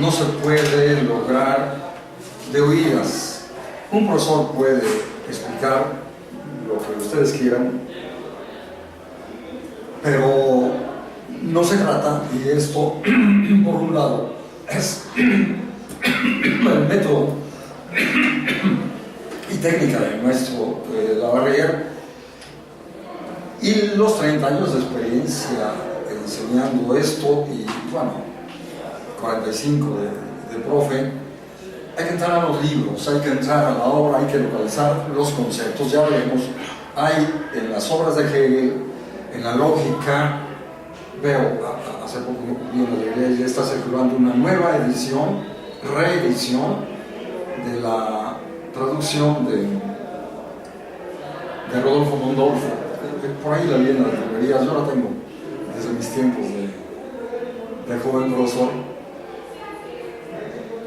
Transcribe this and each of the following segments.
no se puede lograr de oídas. Un profesor puede explicar lo que ustedes quieran, pero no se trata, y esto por un lado es el método y técnica del maestro Lavarrière y los 30 años de experiencia enseñando esto, y bueno, 45 de profe. Hay que entrar a los libros, hay que entrar a la obra, hay que localizar los conceptos. Ya veremos, hay en las obras de Hegel, en la lógica, veo, hace poco viendo la librería, ya está circulando una nueva edición, reedición de la traducción de Rodolfo Mondolfo. Por ahí la vi en las librerías, yo la tengo desde mis tiempos de joven profesor.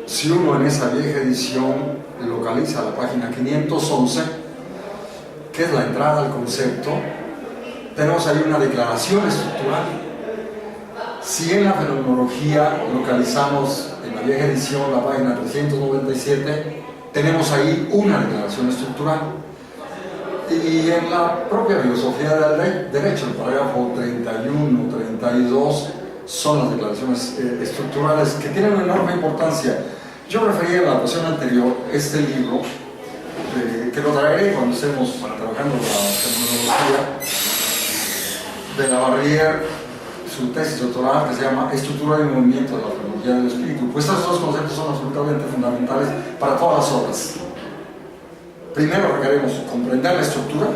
Si uno en esa vieja edición localiza la página 511, que es la entrada al concepto, tenemos ahí una declaración estructural. Si en la fenomenología localizamos en la vieja edición la página 397, tenemos ahí una declaración estructural. Y en la propia filosofía del derecho, el parágrafo 31, 32, son las declaraciones estructurales que tienen una enorme importancia. Yo refería en la ocasión anterior este libro, que lo traeré cuando estemos trabajando la fenomenología de Lavarrière, su tesis doctoral que se llama Estructura y Movimiento de la Fenomenología del Espíritu. Pues estos dos conceptos son absolutamente fundamentales para todas las obras. Primero requerimos comprender la estructura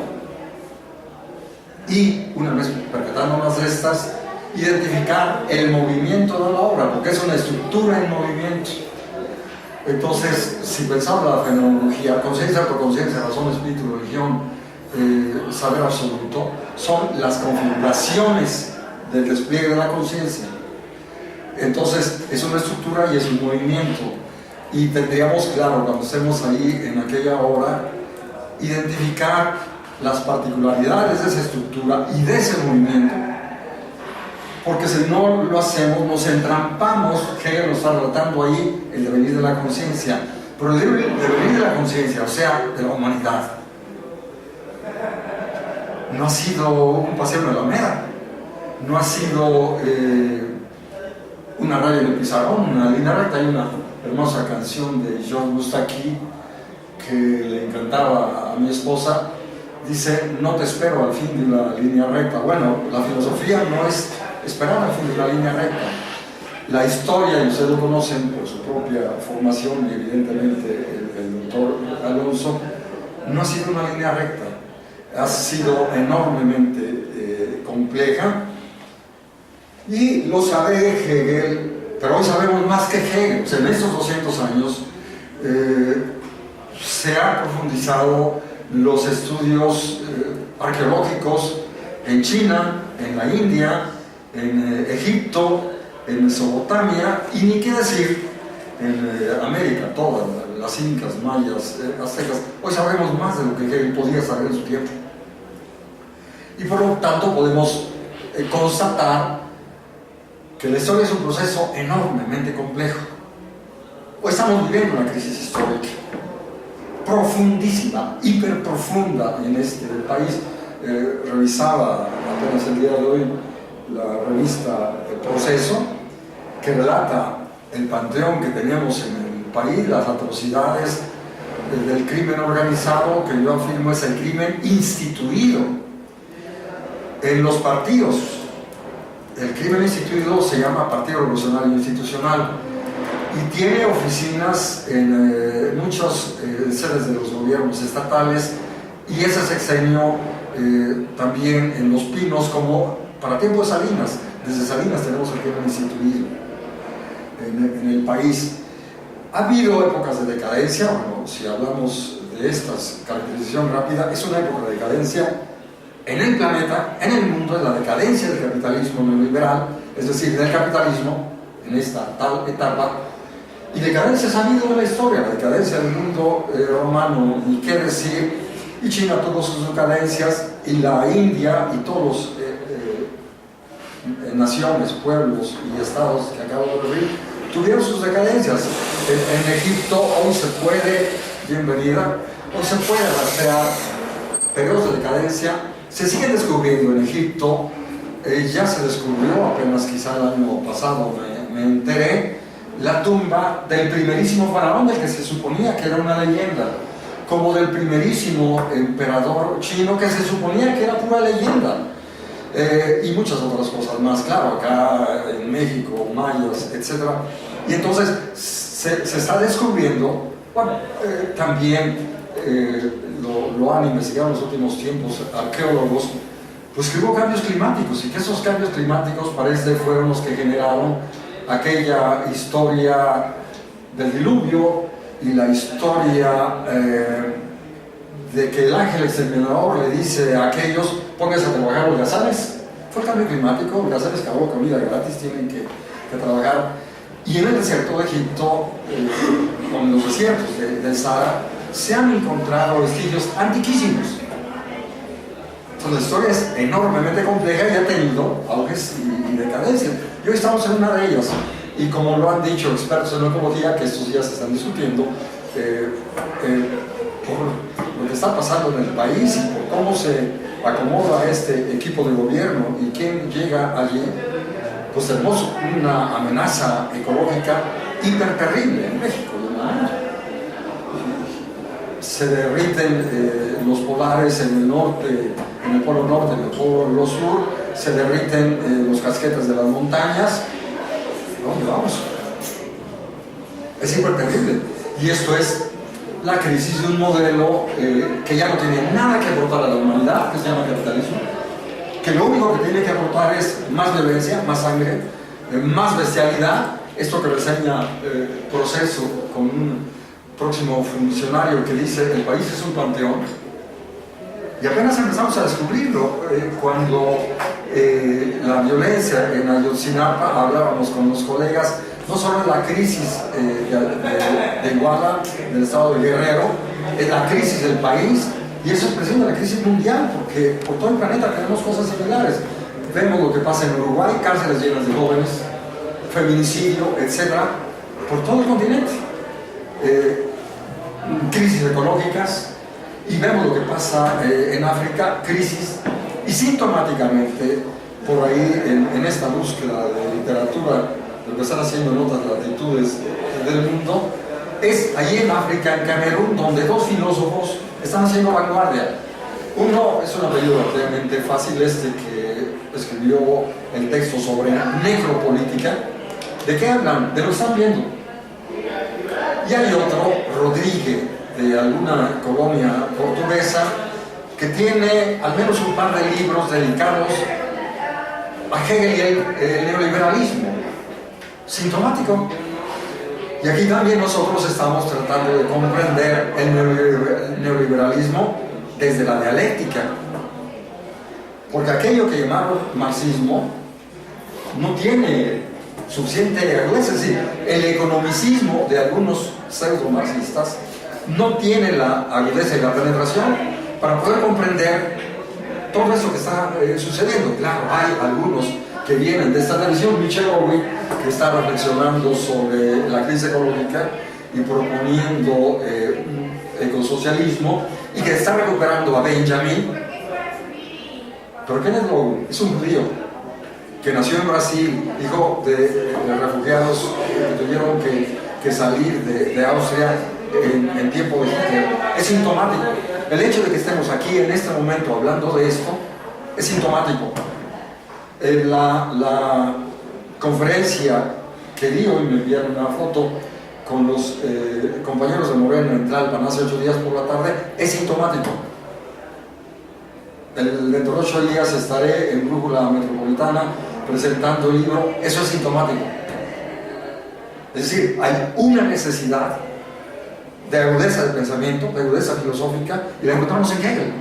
y, una vez percatándonos de estas, identificar el movimiento de la obra, porque es una estructura en movimiento. Entonces, si pensamos en la fenomenología, conciencia, autoconciencia, razón, espíritu, religión, saber absoluto, son las configuraciones del despliegue de la conciencia. Entonces, es una estructura y es un movimiento. Y tendríamos, claro, cuando estemos ahí en aquella obra, identificar las particularidades de esa estructura y de ese movimiento, porque si no lo hacemos, nos entrampamos. Hegel nos está relatando ahí el devenir de la conciencia, pero el devenir de la conciencia, o sea, de la humanidad, no ha sido un paseo en la Alameda, no ha sido una raya en el pizarrón, una línea recta. Hay una hermosa canción de Georges Moustaki que le encantaba a mi esposa, dice: no te espero al fin de la línea recta. Bueno, la filosofía no es esperar al fin de la línea recta. La historia, y ustedes lo conocen por su propia formación, y evidentemente el doctor Alonso, no ha sido una línea recta, ha sido enormemente compleja, y lo sabe Hegel, pero hoy sabemos más que Hegel. O sea, en estos 200 años se han profundizado los estudios arqueológicos en China, en la India, en Egipto, en Mesopotamia, y ni qué decir en América, todas las incas, mayas, aztecas. Hoy sabemos más de lo que Hegel podía saber en su tiempo. Y por lo tanto podemos constatar que la historia es un proceso enormemente complejo. Hoy estamos viviendo una crisis histórica profundísima, hiperprofunda en este país. Revisaba apenas el día de hoy la revista El Proceso, que relata el panteón que teníamos en el país, las atrocidades del crimen organizado, que yo afirmo es el crimen instituido en los partidos. El crimen instituido se llama Partido Revolucionario Institucional y tiene oficinas en muchas sedes de los gobiernos estatales, y ese sexenio también en Los Pinos, como para tiempo de Salinas. Desde Salinas tenemos el crimen instituido en el país. Ha habido épocas de decadencia. Bueno, si hablamos de estas, caracterización rápida, es una época de decadencia en el planeta, en el mundo. Es la decadencia del capitalismo neoliberal, es decir, del capitalismo en esta tal etapa. Y decadencias han habido en la historia, la decadencia del mundo romano, ni qué decir, y China tuvo sus decadencias, y la India y todos los naciones, pueblos y estados que acabo de referir tuvieron sus decadencias. En Egipto hoy se puede, bienvenida, hoy se puede rastrear periodos de decadencia. Se siguen descubriendo en Egipto, ya se descubrió apenas quizá el año pasado, me enteré, la tumba del primerísimo faraón, del que se suponía que era una leyenda, como del primerísimo emperador chino, que se suponía que era pura leyenda, y muchas otras cosas más, claro, acá en México, mayas, etc. Y entonces se está descubriendo, bueno, también lo han investigado en los últimos tiempos arqueólogos, pues que hubo cambios climáticos, y que esos cambios climáticos parece fueron los que generaron aquella historia del diluvio y la historia de que el ángel exterminador le dice a aquellos: pónganse a trabajar holgazanes. Fue el cambio climático, holgazanes que hago comida gratis, tienen que trabajar. Y en el desierto de Egipto, con los desiertos del Sahara, se han encontrado vestigios antiquísimos. Entonces la historia es enormemente compleja y ha tenido auges y decadencias. Y hoy estamos en una de ellas. Y como lo han dicho expertos en ecología, que estos días se están discutiendo, por lo que está pasando en el país y por cómo se acomoda este equipo de gobierno y quién llega allí, pues tenemos una amenaza ecológica hiper terrible en México. Se derriten los polares en el norte, en el polo norte, en el polo sur, se derriten los casquetes de las montañas. ¿Dónde vamos? Es hiper terrible. Y esto es la crisis de un modelo que ya no tiene nada que aportar a la humanidad, que se llama capitalismo, que lo único que tiene que aportar es más violencia, más sangre, más bestialidad. Esto que reseña Proceso con un próximo funcionario que dice: el país es un panteón. Y apenas empezamos a descubrirlo cuando la violencia en Ayotzinapa, hablábamos con los colegas, no solo es la crisis de Iguala, del estado de Guerrero, es la crisis del país, y eso es presión de la crisis mundial, porque por todo el planeta tenemos cosas similares. Vemos lo que pasa en Uruguay, cárceles llenas de jóvenes, feminicidio, etc., por todo el continente. Crisis ecológicas, y vemos lo que pasa en África, crisis, y sintomáticamente por ahí en esta búsqueda de literatura, lo que están haciendo en otras latitudes del mundo, es allí en África, en Camerún, donde dos filósofos están haciendo vanguardia. Uno es un apellido relativamente fácil, que escribió el texto sobre necropolítica. ¿De qué hablan? De lo que están viendo. Y hay otro, Rodríguez, de alguna colonia portuguesa, que tiene al menos un par de libros dedicados a Hegel y el neoliberalismo, sintomático. Y aquí también nosotros estamos tratando de comprender el neoliberalismo desde la dialéctica, porque aquello que llamaron marxismo no tiene suficiente agudeza, es decir, el economicismo de algunos pseudo-marxistas no tiene la agudeza y la penetración para poder comprender todo eso que está sucediendo. Claro, hay algunos que vienen de esta tradición. Michel Houellebecq, que está reflexionando sobre la crisis ecológica y proponiendo un ecosocialismo, y que está recuperando a Benjamin. ¿Pero quién es Houellebecq? Es un judío que nació en Brasil, hijo de refugiados que tuvieron que salir de Austria en tiempo de Hitler. Es sintomático. El hecho de que estemos aquí en este momento hablando de esto es sintomático. La conferencia que di hoy, me enviaron una foto con los compañeros de Morena en Tlalpan hace 8 días por la tarde, es sintomático. Dentro de 8 días estaré en Brújula Metropolitana presentando el libro. Eso es sintomático. Es decir, hay una necesidad de agudeza de pensamiento, de agudeza filosófica, y la encontramos en Hegel.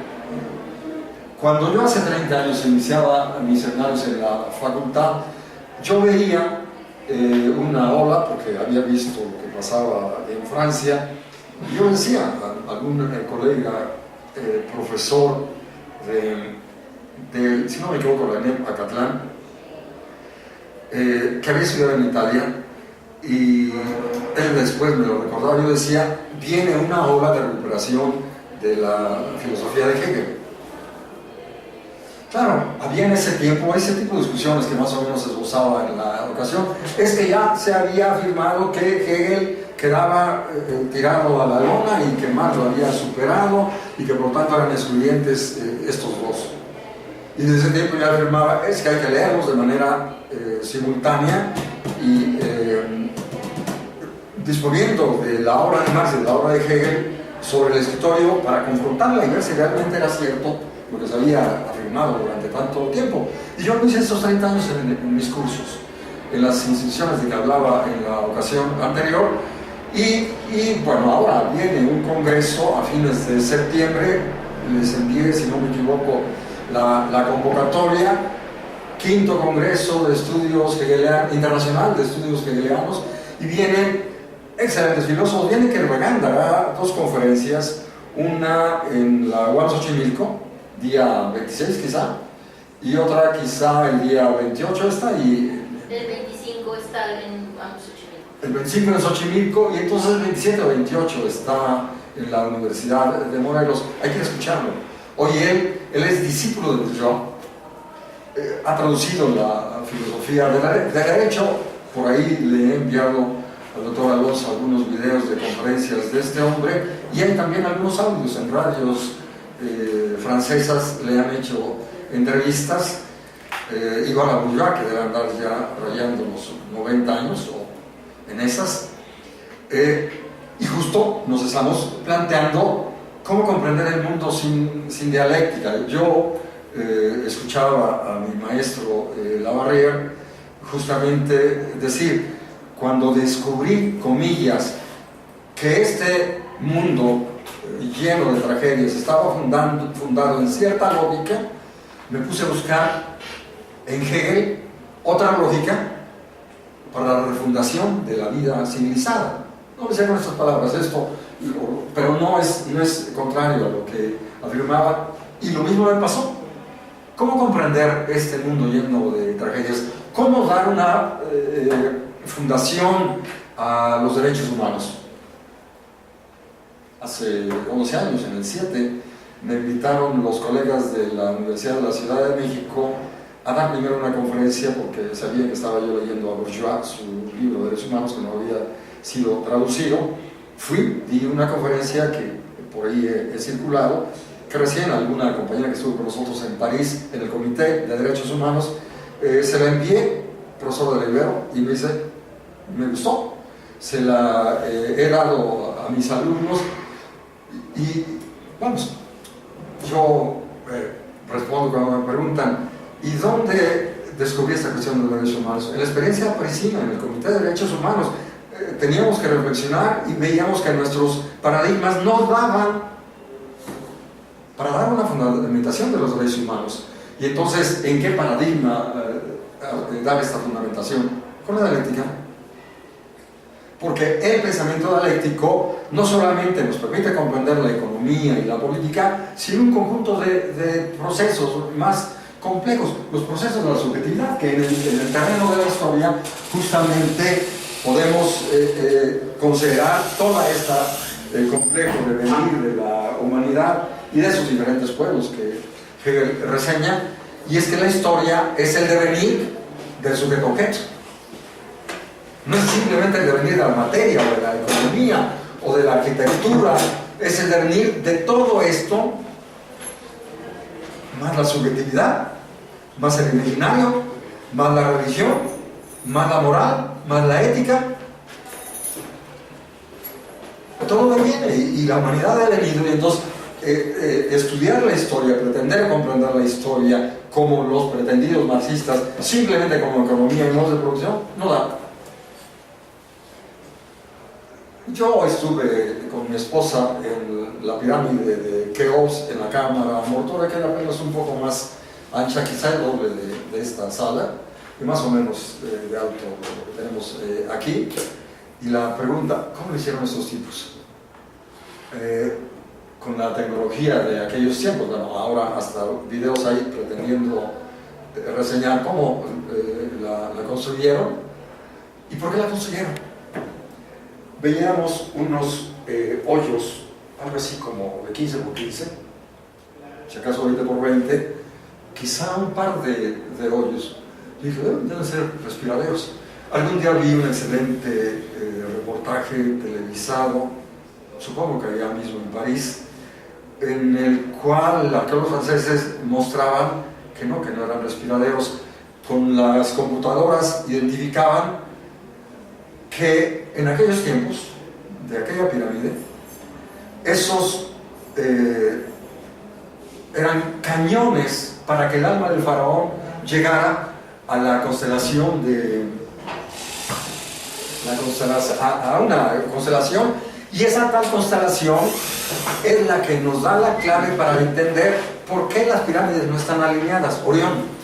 Cuando yo hace 30 años iniciaba mis seminarios en la facultad, yo veía una ola, porque había visto lo que pasaba en Francia, y yo decía a algún colega, profesor de, si no me equivoco, la ENEP Acatlán, que había estudiado en Italia, y él después me lo recordaba. Yo decía, viene una ola de recuperación de la filosofía de Hegel. Claro, había en ese tiempo ese tipo de discusiones que más o menos se esbozaba en la ocasión. Es que ya se había afirmado que Hegel quedaba tirado a la lona y que Marx lo había superado y que por tanto eran excluyentes estos dos. Y desde ese tiempo ya afirmaba, es que hay que leerlos de manera simultánea y disponiendo de la obra de Marx y de la obra de Hegel sobre el escritorio para confrontarla y ver si realmente era cierto lo que se había afirmado durante tanto tiempo. Y yo lo hice estos 30 años en mis cursos, en las instituciones de que hablaba en la ocasión anterior. Y bueno, ahora viene un congreso a fines de septiembre, les envié, si no me equivoco, la convocatoria, 5º Congreso de Estudios Internacional de Estudios Hegelianos, y vienen excelentes filósofos. Viene Kervagán, dará 2 conferencias, una en la UAM Xochimilco, día 26 quizá, y otra quizá el día 28 está, y el 25 está en Xochimilco. El 25 en Xochimilco, y entonces el 27 o 28 está en la Universidad de Morelos. Hay que escucharlo. Oye, él es discípulo de Bourdieu, ha traducido la filosofía de derecho. Por ahí le he enviado al doctor Alonso algunos videos de conferencias de este hombre, y hay también algunos audios en radios francesas, le han hecho entrevistas, igual a Bourdieu, que debe andar ya rayando los 90 años o en esas, y justo nos estamos planteando cómo comprender el mundo sin dialéctica. Yo escuchaba a mi maestro Labarrière justamente decir, cuando descubrí, comillas, que este mundo lleno de tragedias estaba fundado en cierta lógica, me puse a buscar en Hegel otra lógica para la refundación de la vida civilizada. No decía con estas palabras esto, pero no es contrario a lo que afirmaba, y lo mismo me pasó. ¿Cómo comprender este mundo lleno de tragedias? ¿Cómo dar una fundación a los derechos humanos? Hace 11 años, en el 7, me invitaron los colegas de la Universidad de la Ciudad de México a dar primero una conferencia, porque sabían que estaba yo leyendo a Bourdieu, su libro de Derechos Humanos, que no había sido traducido. Fui, di una conferencia que por ahí he circulado, que recién alguna compañera que estuvo con nosotros en París, en el Comité de Derechos Humanos, se la envié, profesor de Rivero, y me dice, me gustó, se la he dado a mis alumnos, y vamos, yo respondo cuando me preguntan, ¿y dónde descubrí esta cuestión de los derechos humanos? En la experiencia parisina, en el Comité de Derechos Humanos. Teníamos que reflexionar y veíamos que nuestros paradigmas no daban para dar una fundamentación de los derechos humanos. Y entonces, ¿en qué paradigma dar esta fundamentación? Con la dialéctica. Porque el pensamiento dialéctico no solamente nos permite comprender la economía y la política, sino un conjunto de procesos más complejos, los procesos de la subjetividad, que en el terreno de la historia justamente podemos considerar toda esta complejo devenir de la humanidad y de sus diferentes pueblos que Hegel reseña, y es que la historia es el devenir del sujeto objeto. No es simplemente el devenir de la materia o de la economía o de la arquitectura, es el devenir de todo esto, más la subjetividad, más el imaginario, más la religión, más la moral, más la ética. Todo viene, y la humanidad ha venido, y entonces estudiar la historia, pretender comprender la historia como los pretendidos marxistas, simplemente como economía y modos de producción, no da. Yo estuve con mi esposa en la pirámide de Keops, en la cámara mortuoria, que era apenas un poco más ancha, quizá el doble de esta sala, y más o menos de alto lo que tenemos aquí. Y la pregunta, ¿cómo lo hicieron estos tipos? Con la tecnología de aquellos tiempos, bueno, ahora hasta videos hay pretendiendo reseñar cómo la construyeron y por qué la construyeron. veíamos unos hoyos, algo así como de 15 por 15, si acaso 20 por 20, quizá un par de hoyos. Y dije, deben ser respiraderos. Algún día vi un excelente reportaje televisado, supongo que allá mismo en París, en el cual arqueólogos franceses mostraban que no eran respiraderos. Con las computadoras identificaban que en aquellos tiempos, de aquella pirámide, esos eran cañones para que el alma del faraón llegara a la constelación a una constelación, y esa tal constelación es la que nos da la clave para entender por qué las pirámides no están alineadas. Orión,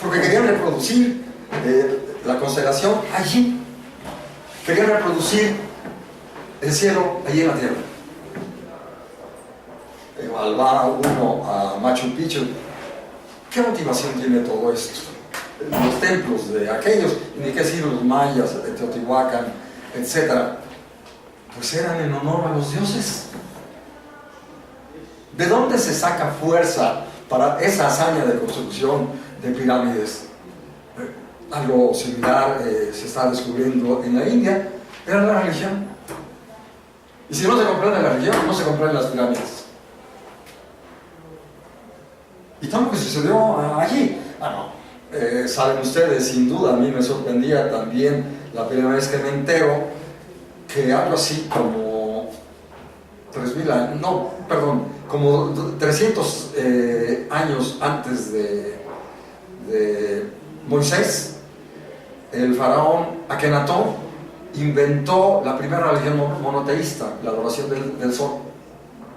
porque querían reproducir la constelación allí, querían reproducir el cielo allí en la tierra. Al va uno a Machu Picchu, ¿qué motivación tiene todo esto? Los templos de aquellos, ni qué decir los mayas, de Teotihuacán, etc., pues eran en honor a los dioses. ¿De dónde se saca fuerza para esa hazaña de construcción de pirámides? Algo similar se está descubriendo en la India. Era la religión. Y si no se comprende la religión, no se comprenden las pirámides. Y todo lo que sucedió allí. Saben ustedes, sin duda, a mí me sorprendía también la primera vez que me entero que algo así como 3.000 años, no, perdón, como 300 años antes de Moisés, el faraón Akenatón inventó la primera religión monoteísta, la adoración del sol.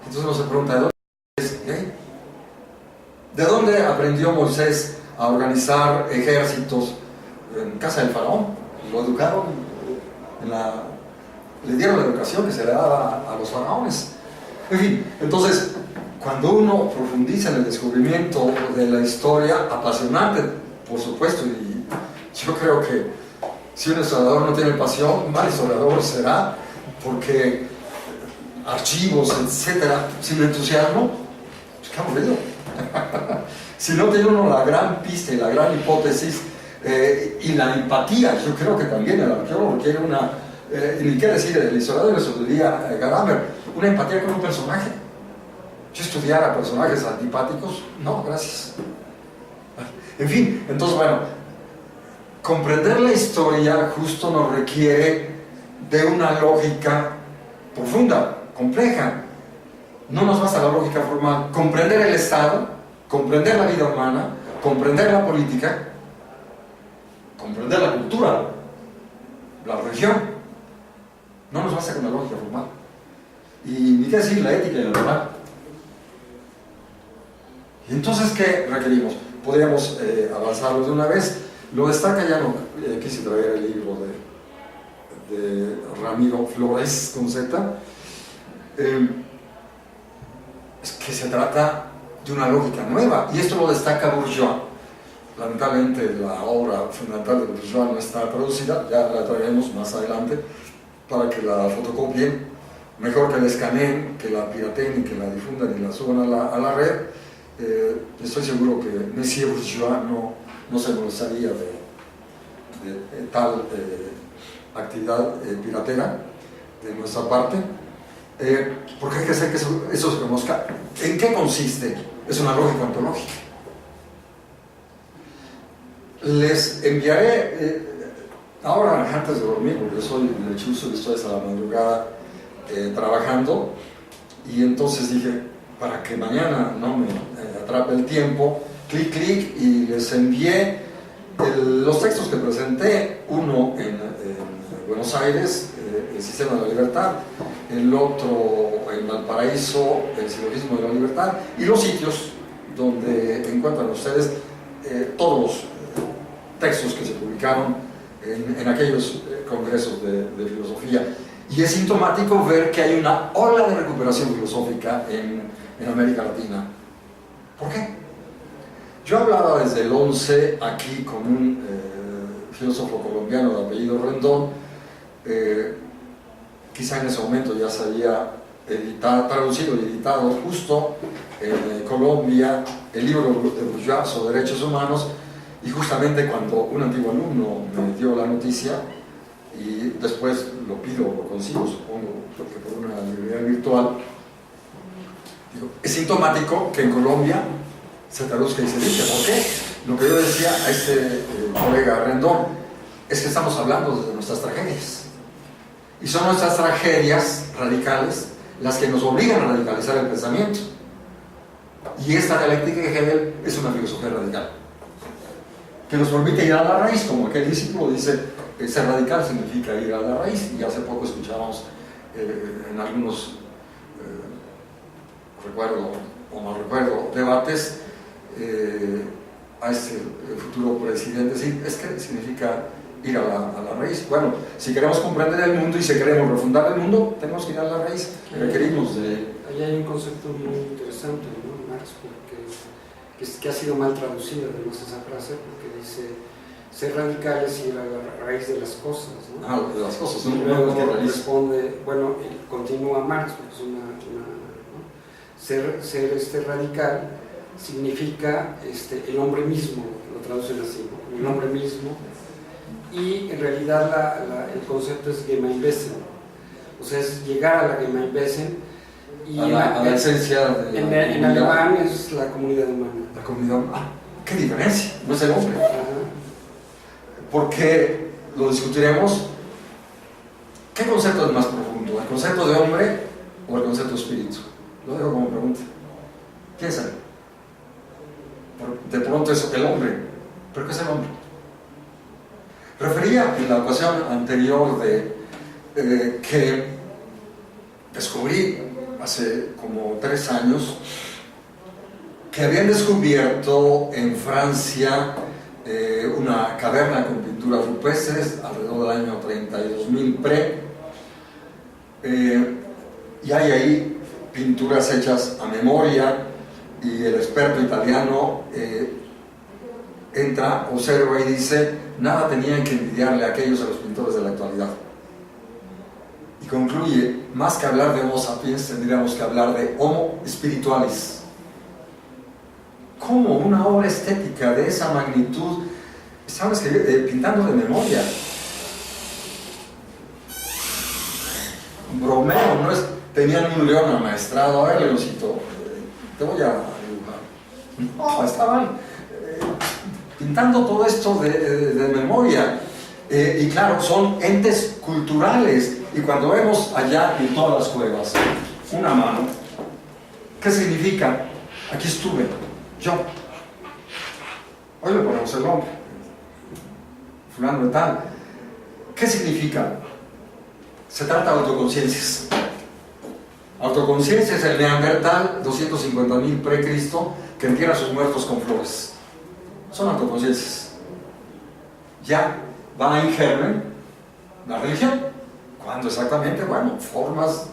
Entonces uno se pregunta, ¿de dónde es? ¿De dónde aprendió Moisés a organizar ejércitos? En casa del faraón. Lo educaron, le dieron la educación que se le daba a los faraones. En fin, entonces, cuando uno profundiza en el descubrimiento de la historia, apasionante, por supuesto, y yo creo que si un historiador no tiene pasión, un mal historiador será, porque archivos, etcétera, sin entusiasmo, pues qué aburrido. Si no tiene uno la gran pista y la gran hipótesis y la empatía, yo creo que también el arqueólogo quiere una, y qué decir, el historiador, eso diría Gadamer, una empatía con un personaje. Yo estudiara personajes antipáticos, no, gracias. En fin, entonces, bueno, comprender la historia justo nos requiere de una lógica profunda, compleja. No nos basta la lógica formal. Comprender el Estado, comprender la vida humana, comprender la política, comprender la cultura, la religión. No nos basta con la lógica formal. Y ni qué decir la ética y la moral. Y entonces, ¿qué requerimos? Podríamos avanzarlo de una vez. Lo destaca ya, no quise traer el libro de Ramiro Flores con Z, es que se trata de una lógica nueva, y esto lo destaca Bourgeois. Lamentablemente la obra fundamental de Bourgeois no está traducida, ya la traeremos más adelante para que la fotocopien, mejor que la escaneen, que la pirateen y que la difundan y la suban a la red. Estoy seguro que Monsieur Bourgeois no se molestaría de tal actividad piratera de nuestra parte, porque hay que hacer que eso se conozca. ¿En qué consiste? Es una lógica ontológica. Les enviaré ahora, antes de dormir, porque yo soy lechuzo y estoy hasta la madrugada trabajando, y entonces dije, para que mañana no me atrape el tiempo, clic y les envié los textos que presenté, uno en Buenos Aires, el Sistema de la Libertad, el otro en Valparaíso, el Silogismo de la Libertad, y los sitios donde encuentran ustedes todos los textos que se publicaron en aquellos congresos de filosofía. Y es sintomático ver que hay una ola de recuperación filosófica en América Latina. ¿Por qué? Yo hablaba desde el 11 aquí con un filósofo colombiano de apellido Rendón, quizá en ese momento ya se había traducido y editado justo en Colombia el libro de Bourgeois sobre derechos humanos, y justamente cuando un antiguo alumno me dio la noticia, y después lo pido, lo consigo, supongo, porque por una librería virtual, digo, es sintomático que en Colombia se traduzca y se dice. ¿Por qué? Lo que yo decía a este colega Rendón es que estamos hablando de nuestras tragedias, y son nuestras tragedias radicales las que nos obligan a radicalizar el pensamiento, y esta dialéctica de Hegel es una filosofía radical que nos permite ir a la raíz, como aquel discípulo dice, ser radical significa ir a la raíz. Y hace poco escuchábamos en algunos recuerdo o no recuerdo debates a este futuro presidente, sí, es que significa ir a la raíz. Bueno, si queremos comprender el mundo y si queremos refundar el mundo, tenemos que ir a la raíz. Requerimos de... Ahí hay un concepto muy interesante, ¿no, Marx? Que ha sido mal traducido, además, esa frase, porque dice ser radical es ir a la raíz de las cosas, ¿no? De las cosas, y luego responde, bueno, continúa Marx, porque es ¿no? Ser radical significa el hombre mismo, lo traducen así, ¿no? El hombre mismo, y en realidad el concepto es Gemeinwesen, o sea, es llegar a la Gemeinwesen, y a la esencia de en alemán es la comunidad humana. La comunidad humana. ¡Qué diferencia! No es el hombre. Porque lo discutiremos. ¿Qué concepto es más profundo? ¿El concepto de hombre o el concepto de espíritu? Lo dejo como pregunta. Piensa. De pronto es el hombre. ¿Pero qué es el hombre? Refería en la ocasión anterior que descubrí hace como 3 años que habían descubierto en Francia una caverna con pinturas rupestres alrededor del año 32.000 pre, y hay ahí pinturas hechas a memoria, y el experto italiano entra, observa y dice: nada tenían que envidiarle a aquellos a los pintores de la actualidad. Y concluye: más que hablar de Homo sapiens, tendríamos que hablar de Homo spiritualis. ¿Cómo una obra estética de esa magnitud estaba pintando de memoria? Bromeo, ¿no es? Tenían un león amaestrado. A ver, leoncito, te voy a dibujar. No, estaban pintando todo esto de memoria. Y claro, son entes culturales. Y cuando vemos allá en todas las cuevas una mano, ¿qué significa? Aquí estuve, yo. Hoy le ponemos el nombre, fulano de tal. ¿Qué significa? Se trata de autoconciencias. Autoconciencia es el Neandertal, 250.000 pre-Cristo, que entierra a sus muertos con flores. Son autoconciencias. Ya va en germen la religión. ¿Cuándo exactamente? Bueno, formas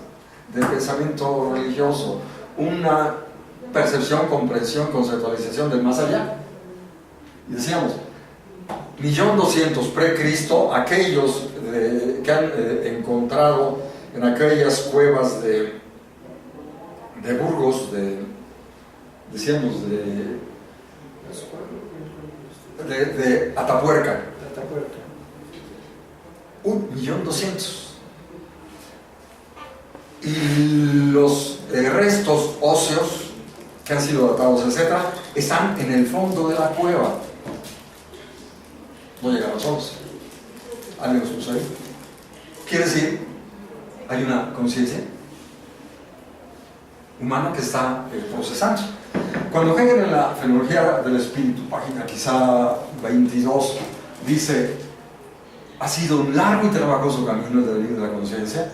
de pensamiento religioso, una percepción, comprensión, conceptualización del más allá. Y decíamos, 1.200.000 pre-Cristo, aquellos que han encontrado en aquellas cuevas de Burgos, decíamos, de Atapuerca. 1.200.000. Y los restos óseos que han sido datados, etc., están en el fondo de la cueva. No llegaron solos. Alguien los puso ahí. Quiere decir, hay una conciencia humana que está procesando. Cuando Hegel en la Fenomenología del Espíritu, página quizá 22, dice: ha sido un largo y trabajoso camino el del libro de la conciencia.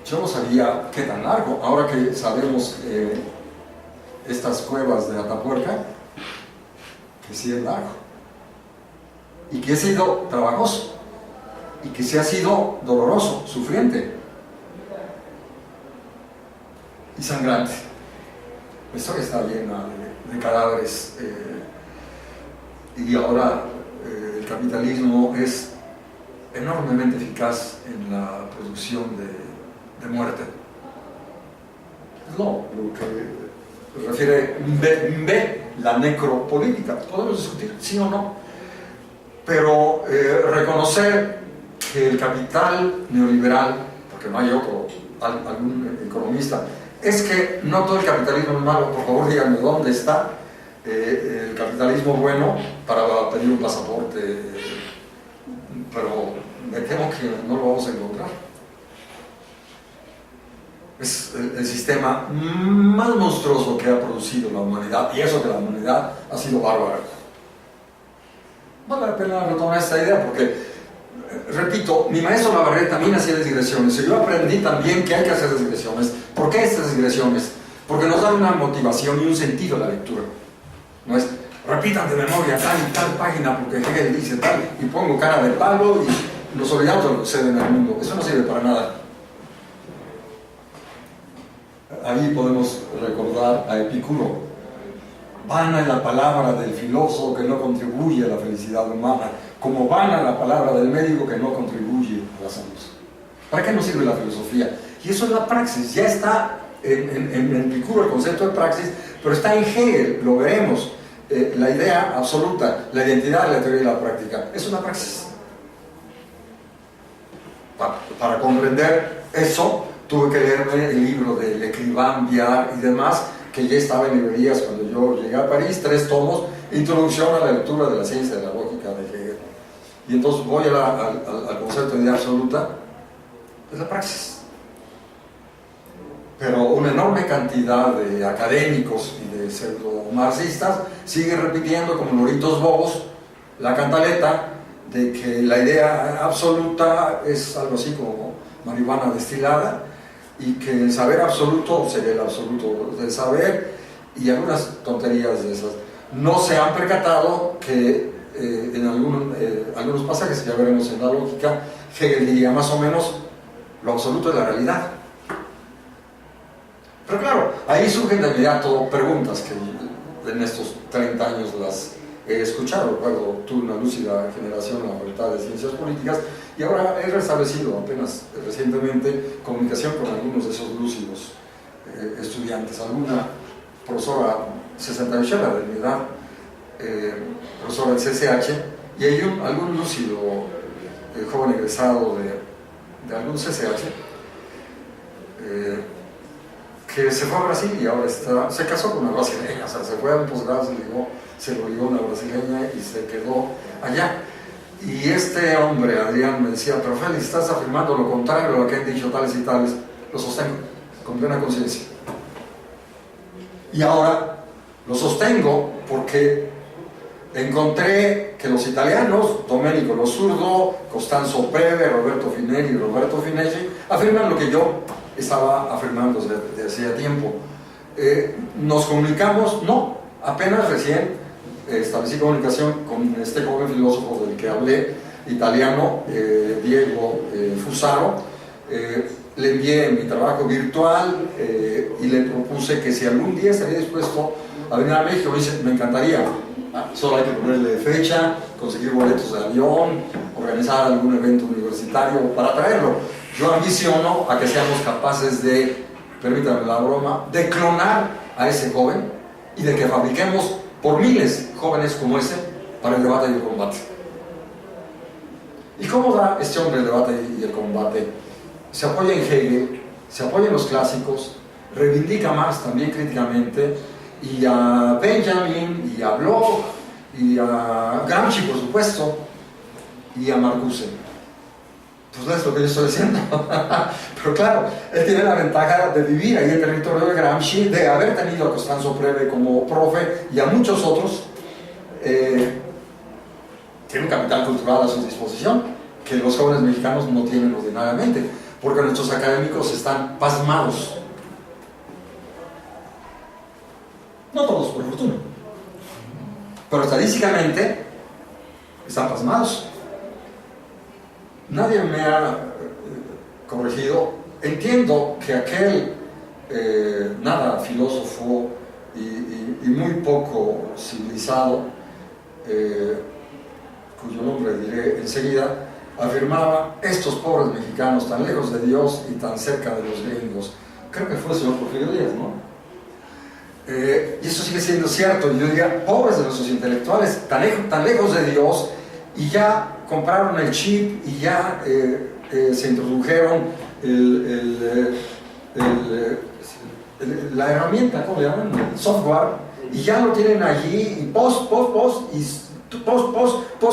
Yo no sabía qué tan largo. Ahora que sabemos estas cuevas de Atapuerca, que sí es largo, y que ha sido trabajoso, y que sí ha sido doloroso, sufriente y sangrante. La historia está llena de cadáveres, y ahora el capitalismo es enormemente eficaz en la producción de muerte. Es lo que refiere Mbé, la necropolítica. Podemos discutir sí o no, pero reconocer que el capital neoliberal, porque no hay otro, algún economista, es que no todo el capitalismo es malo. Por favor, díganme dónde está el capitalismo bueno para pedir un pasaporte, pero me temo que no lo vamos a encontrar. Es el sistema más monstruoso que ha producido la humanidad, y eso que la humanidad ha sido bárbara. Vale la pena retomar esta idea porque, repito, mi maestro Navarrete también hacía desdigresiones y yo aprendí también que hay que hacer desdigresiones. ¿Por qué estas desdigresiones? Porque nos dan una motivación y un sentido a la lectura. No es, repitan de memoria tal y tal página porque Hegel dice tal y pongo cara de palo y nos olvidamos de lo que sucede en el mundo. Eso no sirve para nada. Ahí podemos recordar a Epicuro. Vana es la palabra del filósofo que no contribuye a la felicidad humana, como vana la palabra del médico que no contribuye a la salud. ¿Para qué nos sirve la filosofía? Y eso es la praxis. Ya está en Epicuro el concepto de praxis, pero está en Hegel, lo veremos. La idea absoluta, la identidad de la teoría y la práctica, es una praxis. Para comprender eso, tuve que leerme el libro de L'Écrivain, Viard y demás, que ya estaba en librerías cuando yo llegué a París, 3 tomos, Introducción a la lectura de la ciencia de la lógica de Hegel. Y entonces voy al concepto de idea absoluta, es la praxis. Pero una enorme cantidad de académicos y de pseudo-marxistas siguen repitiendo como loritos bobos la cantaleta de que la idea absoluta es algo así como marihuana destilada y que el saber absoluto sería el absoluto del saber y algunas tonterías de esas. No se han percatado que en algunos pasajes, ya veremos en la lógica, Hegel diría más o menos lo absoluto de la realidad. Pero claro, ahí surgen de inmediato preguntas que en estos 30 años las he escuchado. Recuerdo, tuve una lúcida generación en la Facultad de Ciencias Políticas y ahora he restablecido apenas recientemente comunicación con algunos de esos lúcidos estudiantes. Alguna profesora 68 de mi edad, profesora del CCH, y hay algún lúcido joven egresado de algún CCH que se fue a Brasil y ahora se casó con una brasileña, o sea, se fue a un posgrado, se lo ligó una brasileña y se quedó allá. Y este hombre, Adrián, me decía, pero Félix, estás afirmando lo contrario a lo que han dicho tales y tales. Lo sostengo con plena conciencia. Y ahora lo sostengo porque encontré que los italianos, Domenico Lo Zurdo, Costanzo Preve, Roberto Finelli y Roberto Finelli, afirman lo que yo estaba afirmando desde hacía tiempo. ¿Nos comunicamos? No, apenas recién establecí comunicación con este joven filósofo del que hablé, italiano, Diego Fusaro. Le envié mi trabajo virtual y le propuse que si algún día estaría dispuesto a venir a México. Me dice, me encantaría, solo hay que ponerle fecha, conseguir boletos de avión, organizar algún evento universitario para traerlo. Yo ambiciono a que seamos capaces de, permítanme la broma, de clonar a ese joven y de que fabriquemos por miles jóvenes como ese para el debate y el combate. ¿Y cómo da este hombre el debate y el combate? Se apoya en Hegel, se apoya en los clásicos, reivindica Marx también críticamente, y a Benjamin, y a Bloch, y a Gramsci, por supuesto, y a Marcuse. Pues es lo que yo estoy diciendo. Pero claro, él tiene la ventaja de vivir ahí en el territorio de Gramsci, de haber tenido a Costanzo Preve como profe y a muchos otros. Tiene un capital cultural a su disposición que los jóvenes mexicanos no tienen ordinariamente, porque nuestros académicos están pasmados. No todos, por fortuna, pero estadísticamente están pasmados. Nadie me ha corregido. Entiendo que aquel nada filósofo y muy poco civilizado, cuyo nombre diré enseguida, afirmaba: estos pobres mexicanos tan lejos de Dios y tan cerca de los gringos. Creo que fue el señor Porfirio Díaz, ¿no? Y eso sigue siendo cierto. Yo diría, pobres de nuestros intelectuales, tan lejos de Dios, y ya compraron el chip y ya se introdujeron la herramienta, ¿cómo le llaman? El software, y ya lo tienen allí, y post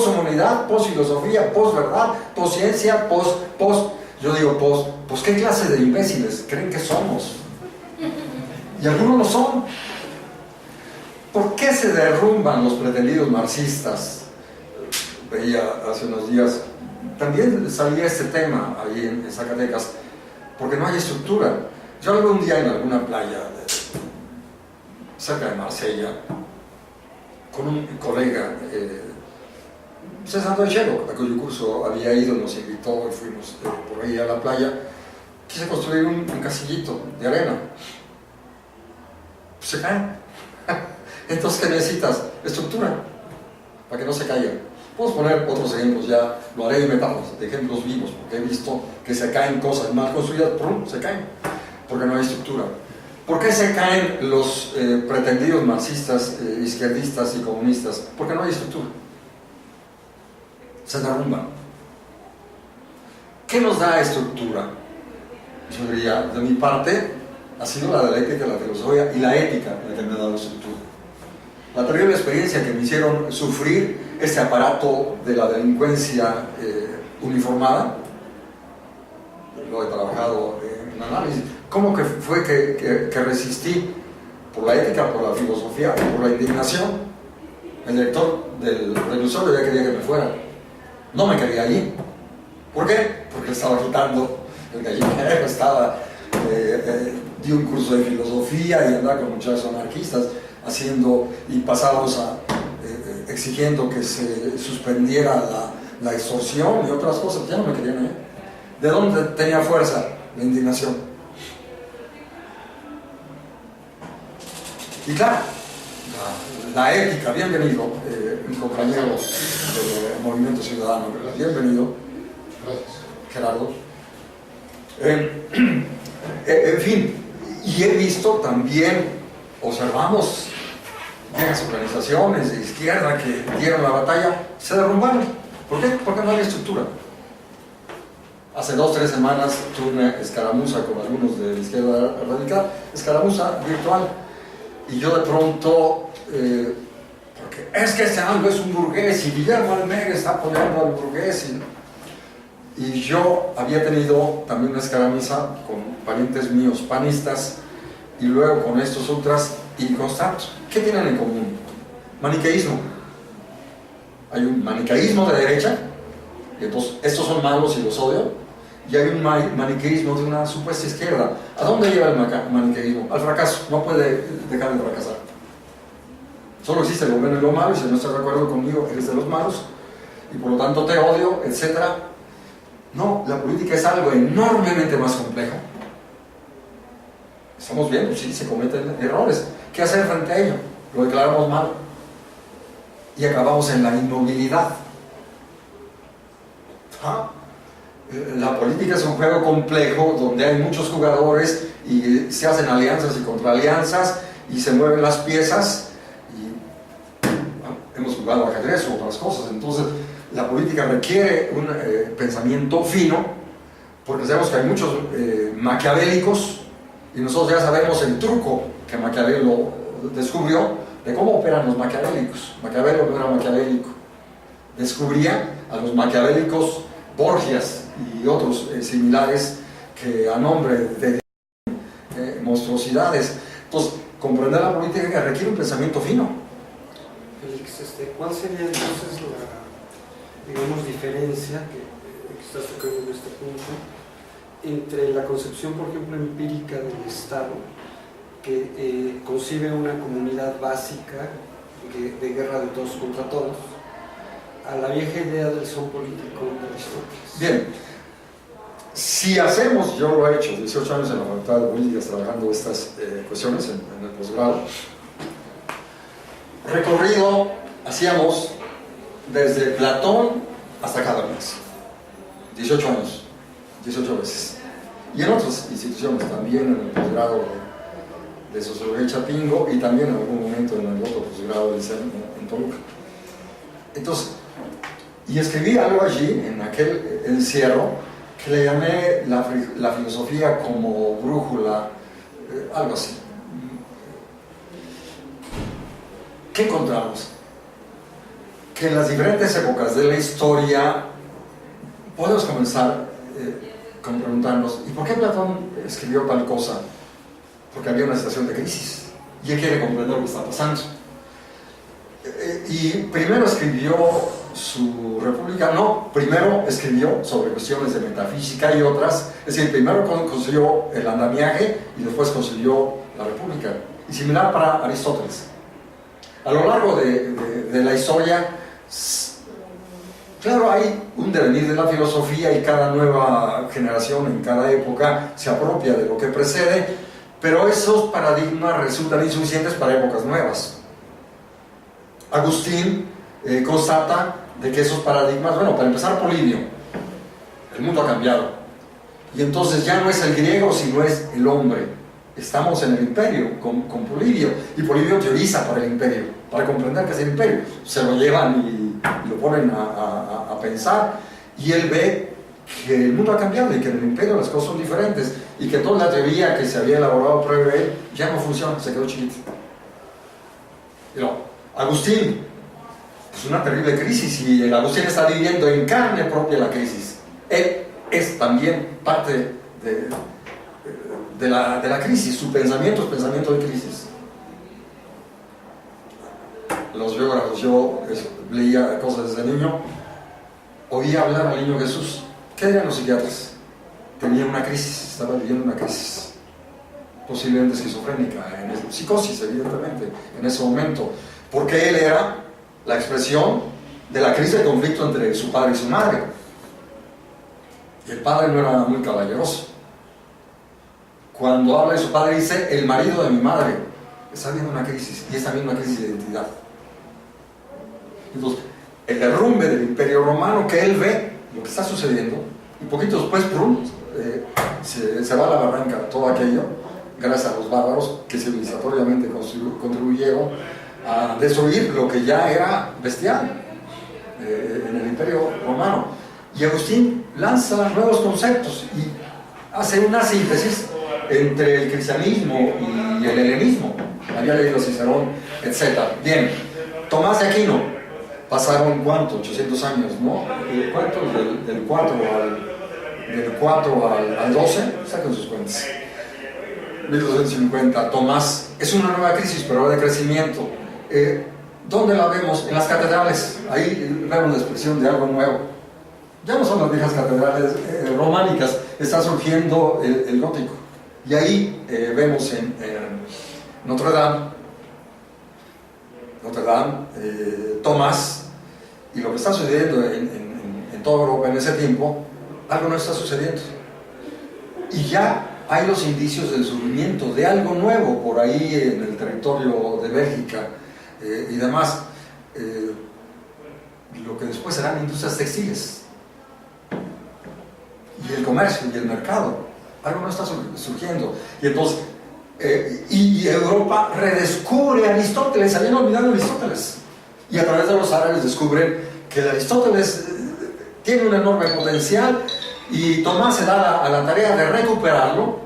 humanidad, post filosofía, post verdad, post ciencia, post. Yo digo pues ¿qué clase de imbéciles creen que somos? Y algunos lo son. ¿Por qué se derrumban los pretendidos marxistas? Veía hace unos días, también salía este tema ahí en Zacatecas, porque no hay estructura. Yo lo vi un día en alguna playa cerca de Marsella con un colega, César Dochero, a cuyo curso había ido, nos invitó y fuimos por ahí a la playa. Quise construir un casillito de arena. Pues se caen. Entonces, ¿qué necesitas? Estructura, para que no se caigan. Podemos poner otros ejemplos, ya lo haré de metáforas, de ejemplos vivos, porque he visto que se caen cosas mal construidas, ¡prum!, se caen, porque no hay estructura. ¿Por qué se caen los pretendidos marxistas, izquierdistas y comunistas? Porque no hay estructura. Se derrumban. ¿Qué nos da estructura? Yo diría, de mi parte, ha sido la dialéctica, la filosofía y la ética la que me ha dado estructura. La terrible experiencia que me hicieron sufrir este aparato de la delincuencia uniformada, lo he trabajado en análisis. ¿Cómo que fue que resistí? Por la ética, por la filosofía, por la indignación. El director del reclusorio ya quería que me fuera. No me quería allí. ¿Por qué? Porque estaba quitando el gallinero, di un curso de filosofía y andaba con muchachos anarquistas haciendo y pasados exigiendo que se suspendiera la extorsión y otras cosas. Ya no me querían allí. ¿De dónde tenía fuerza? La indignación. Y claro, la ética, bienvenido, mi compañero del Movimiento Ciudadano, bienvenido, Gerardo. En fin, y he visto también, observamos viejas organizaciones de izquierda que dieron la batalla, se derrumbaron. ¿Por qué? Porque no había estructura. Hace 2 o 3 semanas tuve una escaramuza con algunos de la izquierda radical, escaramuza virtual, y yo de pronto, porque es que este algo es un burgués y Guillermo Almaguer está apoyando al burgués, y yo había tenido también una escaramuza con parientes míos panistas y luego con estos ultras inconstantes. ¿Qué tienen en común? Maniqueísmo. Hay un maniqueísmo de derecha, y entonces estos son malos y los odio, y hay un maniqueísmo de una supuesta izquierda. ¿A dónde lleva el maniqueísmo? Al fracaso. No puede dejar de fracasar. Solo existe lo bueno y lo malo, y si no estás de acuerdo conmigo, eres de los malos, y por lo tanto te odio, etc. No, la política es algo enormemente más complejo. Estamos viendo, sí, se cometen errores. ¿Qué hacer frente a ello? Lo declaramos mal y acabamos en la inmovilidad. La política es un juego complejo donde hay muchos jugadores y se hacen alianzas y contraalianzas y se mueven las piezas, y hemos jugado ajedrez o otras cosas. Entonces la política requiere un pensamiento fino, porque sabemos que hay muchos maquiavélicos, y nosotros ya sabemos el truco que Maquiavelo descubrió de cómo operan los maquiavélicos. Maquiavelo no era maquiavélico, descubría a los maquiavélicos Borgias y otros similares que a nombre de monstruosidades. Entonces, comprender la política requiere un pensamiento fino. Félix, ¿cuál sería entonces la, digamos, diferencia que estás tocando en este punto entre la concepción, por ejemplo, empírica del Estado, que concibe una comunidad básica de guerra de todos contra todos, a la vieja idea del son político de Aristóteles? Bien, si hacemos, yo lo he hecho, 18 años en la Facultad de Políticas trabajando estas cuestiones en el posgrado, recorrido hacíamos desde Platón hasta Cabernet. 18 años, 18 veces. Y en otras instituciones también, en el posgrado de Sociología Chapingo y también en algún momento en el otro posgrado de CEN en Toluca. Entonces, y escribí algo allí, en aquel encierro, que le llamé la filosofía como brújula, algo así. ¿Qué encontramos? Que en las diferentes épocas de la historia podemos comenzar con preguntarnos, ¿y por qué Platón escribió tal cosa? Porque había una situación de crisis y él quiere comprender lo que está pasando. Y primero escribió su República, no, primero escribió sobre cuestiones de metafísica y otras, es decir, primero construyó el andamiaje y después construyó la República. Y similar para Aristóteles. A lo largo de la historia, claro, hay un devenir de la filosofía y cada nueva generación en cada época se apropia de lo que precede, pero esos paradigmas resultan insuficientes para épocas nuevas. Agustín constata de que esos paradigmas, bueno, para empezar Polibio, el mundo ha cambiado y entonces ya no es el griego sino es el hombre. Estamos en el imperio con Polibio y Polibio teoriza para el imperio, para comprender qué es el imperio. Se lo llevan y lo ponen a pensar y él ve que el mundo ha cambiado y que en el imperio las cosas son diferentes y que toda la teoría que se había elaborado previo a él ya no funciona, se quedó chiquito. Pero Agustín, pues una terrible crisis y el Agustín está viviendo en carne propia la crisis. Él es también parte de la crisis, su pensamiento es pensamiento de crisis. Los biógrafos, yo leía cosas desde niño, oía hablar al niño Jesús. ¿Qué eran los psiquiatras? Tenía una crisis, estaba viviendo una crisis, posiblemente esquizofrénica, psicosis evidentemente, en ese momento, porque él era la expresión de la crisis de conflicto entre su padre y su madre. Y el padre no era muy caballeroso. Cuando habla de su padre dice, el marido de mi madre está viendo una crisis, y es también una crisis de identidad. Entonces, el derrumbe del Imperio Romano, que él ve lo que está sucediendo, y poquito después, se va a la barranca todo aquello, gracias a los bárbaros que civilizatoriamente contribuyeron a destruir lo que ya era bestial en el Imperio Romano. Y Agustín lanza nuevos conceptos y hace una síntesis entre el cristianismo y el helenismo. Había leído Cicerón, etc. Bien, Tomás de Aquino, pasaron ¿cuánto? 800 años, ¿no? ¿Cuánto? Del 4 al 12, saquen sus cuentas. 1250, Tomás, es una nueva crisis, pero de crecimiento. ¿Dónde la vemos? En las catedrales. Ahí vemos la expresión de algo nuevo. Ya no son las viejas catedrales románicas, está surgiendo el gótico. Y ahí vemos en Notre Dame, Tomás, y lo que está sucediendo en toda Europa en ese tiempo, algo no está sucediendo. Y ya hay los indicios del surgimiento de algo nuevo por ahí en el territorio de Bélgica y demás, lo que después serán industrias textiles y el comercio y el mercado. Algo no está surgiendo. Y entonces, y Europa redescubre a Aristóteles, habían olvidado a Aristóteles. Y a través de los árabes descubren que Aristóteles tiene un enorme potencial y Tomás se da a la tarea de recuperarlo,